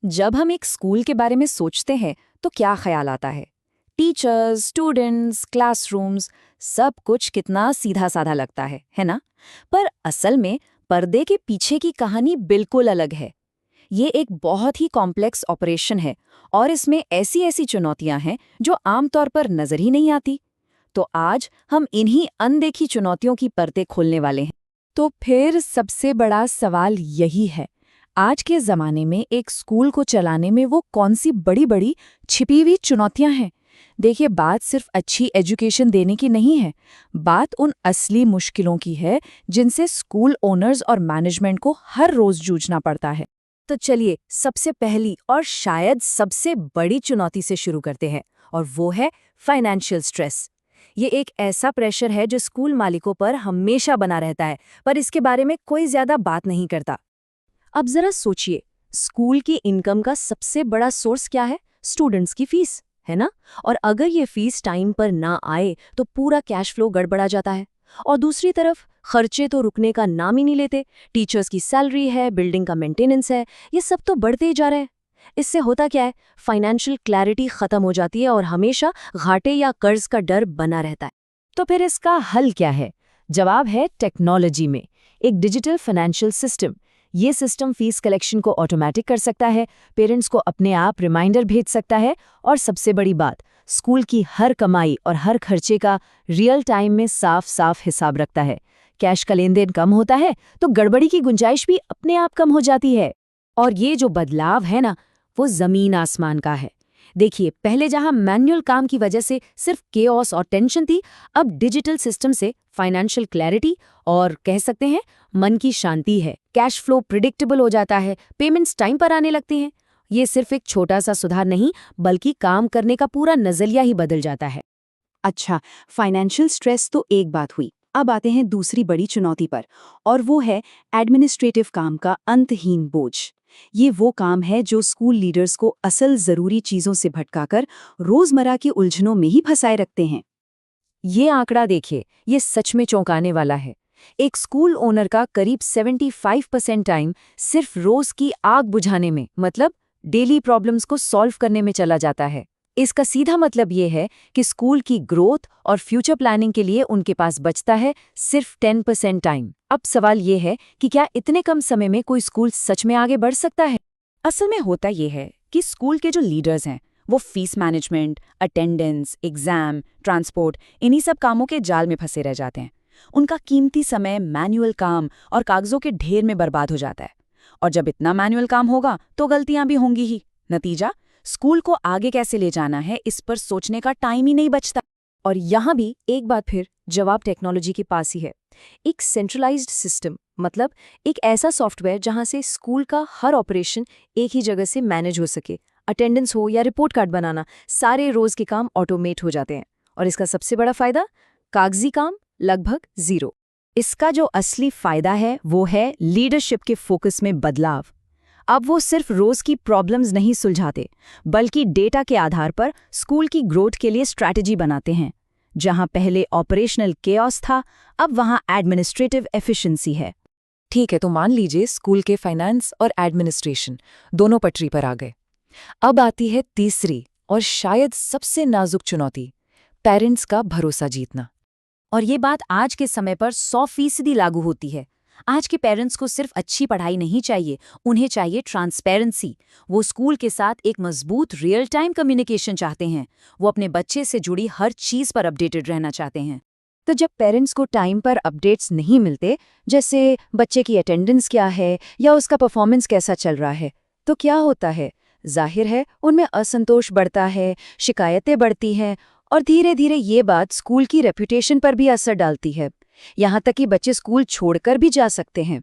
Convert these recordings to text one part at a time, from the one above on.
जब हम एक स्कूल के बारे में सोचते हैं तो क्या ख्याल आता है? टीचर्स, स्टूडेंट्स, क्लासरूम्स, सब कुछ कितना सीधा साधा लगता है ना? पर असल में पर्दे के पीछे की कहानी बिल्कुल अलग है। ये एक बहुत ही कॉम्प्लेक्स ऑपरेशन है और इसमें ऐसी ऐसी चुनौतियां हैं जो आमतौर पर नजर ही नहीं आती। तो आज हम इन्हीं अनदेखी चुनौतियों की पर्दे खोलने वाले हैं। तो फिर सबसे बड़ा सवाल यही है, आज के ज़माने में एक स्कूल को चलाने में वो कौन सी बड़ी-बड़ी छिपी हुई चुनौतियां हैं? देखिए, बात सिर्फ अच्छी एजुकेशन देने की नहीं है, बात उन असली मुश्किलों की है जिनसे स्कूल ओनर्स और मैनेजमेंट को हर रोज़ जूझना पड़ता है। तो चलिए सबसे पहली और शायद सबसे बड़ी चुनौती से शुरू करते हैं, और वो है फाइनेंशियल स्ट्रेस। ये एक ऐसा प्रेशर है जो स्कूल मालिकों पर हमेशा बना रहता है, पर इसके बारे में कोई ज्यादा बात नहीं करता। अब जरा सोचिए, स्कूल की इनकम का सबसे बड़ा सोर्स क्या है? स्टूडेंट्स की फीस, है ना? और अगर ये फीस टाइम पर ना आए तो पूरा कैश फ्लो गड़बड़ा जाता है। और दूसरी तरफ खर्चे तो रुकने का नाम ही नहीं लेते। टीचर्स की सैलरी है, बिल्डिंग का मेंटेनेंस है, ये सब तो बढ़ते ही जा रहे हैं। इससे होता क्या है, फाइनेंशियल क्लैरिटी खत्म हो जाती है और हमेशा घाटे या कर्ज का डर बना रहता है। तो फिर इसका हल क्या है? जवाब है टेक्नोलॉजी में एक डिजिटल फाइनेंशियल सिस्टम। ये सिस्टम फीस कलेक्शन को ऑटोमेटिक कर सकता है, पेरेंट्स को अपने आप रिमाइंडर भेज सकता है और सबसे बड़ी बात, स्कूल की हर कमाई और हर खर्चे का रियल टाइम में साफ साफ हिसाब रखता है। कैश का लेन देन कम होता है तो गड़बड़ी की गुंजाइश भी अपने आप कम हो जाती है। और ये जो बदलाव है ना, वो जमीन आसमान का है। देखिए, पहले जहां मैनुअल काम की वजह से सिर्फ केओस और टेंशन थी, अब डिजिटल सिस्टम से फाइनेंशियल क्लैरिटी और कह सकते हैं मन की शांति है। कैश फ्लो प्रिडिक्टेबल हो जाता है, पेमेंट्स टाइम पर आने लगते हैं। ये सिर्फ एक छोटा सा सुधार नहीं, बल्कि काम करने का पूरा नजरिया ही बदल जाता है। अच्छा, फाइनेंशियल स्ट्रेस तो एक बात हुई। अब आते हैं दूसरी बड़ी चुनौती पर, और वो है एडमिनिस्ट्रेटिव काम का अंतहीन बोझ। ये वो काम है जो स्कूल लीडर्स को असल जरूरी चीजों से भटकाकर रोजमर्रा की उलझनों में ही फंसाए रखते हैं। ये आंकड़ा देखिए, ये सच में चौंकाने वाला है। एक स्कूल ओनर का करीब 75% टाइम सिर्फ रोज की आग बुझाने में, मतलब डेली प्रॉब्लम्स को सॉल्व करने में चला जाता है। इसका सीधा मतलब ये है कि स्कूल की ग्रोथ और फ्यूचर प्लानिंग के लिए उनके पास बचता है सिर्फ 10% टाइम। अब सवाल ये है कि क्या इतने कम समय में कोई स्कूल सच में आगे बढ़ सकता है? असल में होता ये है कि स्कूल के जो लीडर्स हैं वो fees management, attendance, exam, transport, इन्हीं सब कामों के जाल में फंसे रह जाते हैं। उनका कीमती समय मैनुअल काम और कागजों के ढेर में बर्बाद हो जाता है। और जब इतना मैनुअल काम होगा तो गलतियां भी होंगी ही। नतीजा, स्कूल को आगे कैसे ले जाना है इस पर सोचने का टाइम ही नहीं बचता। और यहाँ भी एक बार फिर जवाब टेक्नोलॉजी के पास ही है। एक सेंट्रलाइज्ड सिस्टम, मतलब एक ऐसा सॉफ्टवेयर जहाँ से स्कूल का हर ऑपरेशन एक ही जगह से मैनेज हो सके। अटेंडेंस हो या रिपोर्ट कार्ड बनाना, सारे रोज के काम ऑटोमेट हो जाते हैं। और इसका सबसे बड़ा फायदा, कागजी काम लगभग जीरो। इसका जो असली फायदा है वो है लीडरशिप के फोकस में बदलाव। अब वो सिर्फ रोज की प्रॉब्लम्स नहीं सुलझाते, बल्कि डेटा के आधार पर स्कूल की ग्रोथ के लिए स्ट्रैटेजी बनाते हैं। जहां पहले ऑपरेशनल केओस था, अब वहां एडमिनिस्ट्रेटिव एफिशिएंसी है। ठीक है, तो मान लीजिए स्कूल के फाइनेंस और एडमिनिस्ट्रेशन दोनों पटरी पर आ गए। अब आती है तीसरी और शायद सबसे नाजुक चुनौती, पेरेंट्स का भरोसा जीतना। और ये बात आज के समय पर 100% लागू होती है। आज के पेरेंट्स को सिर्फ अच्छी पढ़ाई नहीं चाहिए, उन्हें चाहिए ट्रांसपेरेंसी। वो स्कूल के साथ एक मजबूत रियल टाइम कम्युनिकेशन चाहते हैं। वो अपने बच्चे से जुड़ी हर चीज पर अपडेटेड रहना चाहते हैं। तो जब पेरेंट्स को टाइम पर अपडेट्स नहीं मिलते, जैसे बच्चे की अटेंडेंस क्या है या उसका परफॉर्मेंस कैसा चल रहा है, तो क्या होता है? जाहिर है उनमें असंतोष बढ़ता है, शिकायतें बढ़ती हैं और धीरे धीरे ये बात स्कूल की रेपुटेशन पर भी असर डालती है। यहाँ तक कि बच्चे स्कूल छोड़कर भी जा सकते हैं।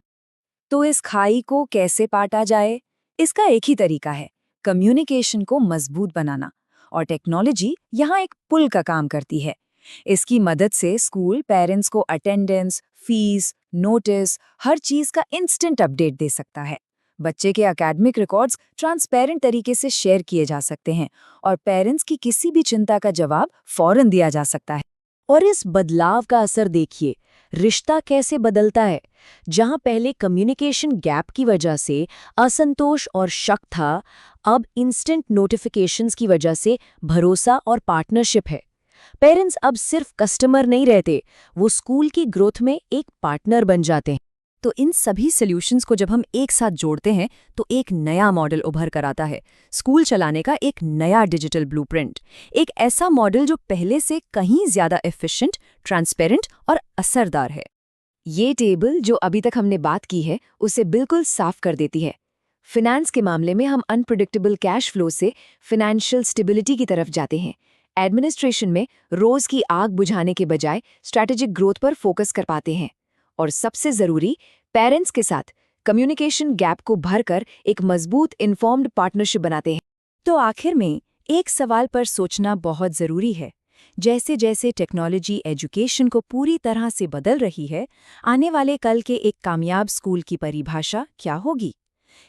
तो इस खाई को कैसे पाटा जाए? इसका एक ही तरीका है, कम्युनिकेशन को मजबूत बनाना। और टेक्नोलॉजी यहाँ एक पुल का काम करती है। इसकी मदद से स्कूल पेरेंट्स को अटेंडेंस, फीस, नोटिस, हर चीज का इंस्टेंट अपडेट दे सकता है। बच्चे के एकेडमिक रिकॉर्ड्स ट्रांसपेरेंट तरीके से शेयर किए जा सकते हैं और पेरेंट्स की किसी भी चिंता का जवाब फौरन दिया जा सकता है। और इस बदलाव का असर देखिए, रिश्ता कैसे बदलता है। जहां पहले कम्युनिकेशन गैप की वजह से असंतोष और शक था, अब इंस्टेंट नोटिफिकेशंस की वजह से भरोसा और पार्टनरशिप है। पेरेंट्स अब सिर्फ कस्टमर नहीं रहते, वो स्कूल की ग्रोथ में एक पार्टनर बन जाते हैं। तो इन सभी सॉल्यूशंस को जब हम एक साथ जोड़ते हैं तो एक नया मॉडल उभर कर आता है, स्कूल चलाने का एक नया डिजिटल ब्लूप्रिंट। एक ऐसा मॉडल जो पहले से कहीं ज्यादा एफिशिएंट, ट्रांसपेरेंट और असरदार है। ये टेबल जो अभी तक हमने बात की है उसे बिल्कुल साफ कर देती है। फिनेंस के मामले में हम अनप्रिडिक्टेबल कैश फ्लो से फाइनेंशियल स्टेबिलिटी की तरफ जाते हैं। एडमिनिस्ट्रेशन में रोज की आग बुझाने के बजाय स्ट्रैटेजिक ग्रोथ पर फोकस कर पाते हैं। और सबसे जरूरी, पेरेंट्स के साथ कम्युनिकेशन गैप को भरकर एक मजबूत इन्फॉर्म्ड पार्टनरशिप बनाते हैं। तो आखिर में एक सवाल पर सोचना बहुत जरूरी है। जैसे जैसे टेक्नोलॉजी एजुकेशन को पूरी तरह से बदल रही है, आने वाले कल के एक कामयाब स्कूल की परिभाषा क्या होगी?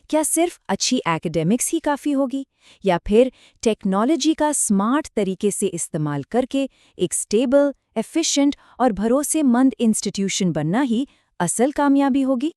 क्या सिर्फ अच्छी एकेडमिक्स ही काफ़ी होगी, या फिर टेक्नोलॉजी का स्मार्ट तरीके से इस्तेमाल करके एक स्टेबल, एफिशिएंट और भरोसेमंद इंस्टीट्यूशन बनना ही असल कामयाबी होगी?